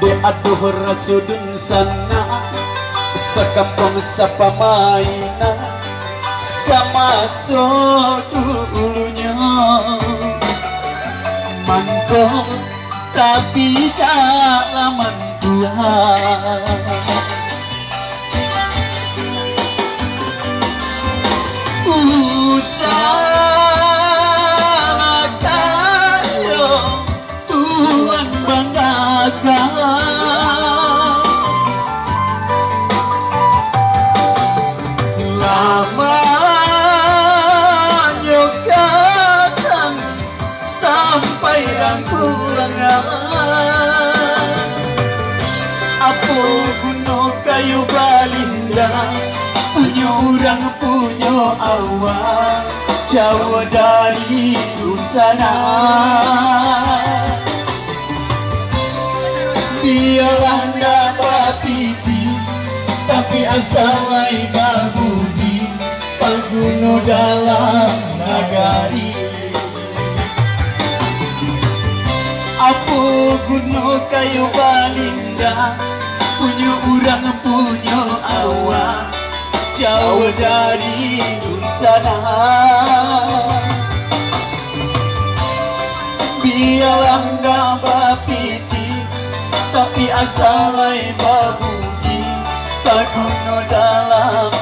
De aduh rasudun sana sekampung sapamainan sama dulunya mangkok tapi jalaman Tuhan usaha kayo Tuhan banggakan lamanya kadang sampai rangkulan apa guna kayu balinda punya orang punya awal jauh dari sana biarlah dapat piti tapi asalai babudi paguna dalam nagari apa guna kayu balinda punya orang punya awak jauh dari sana biarlah dapat piti tapi asalai babudi paguna dalam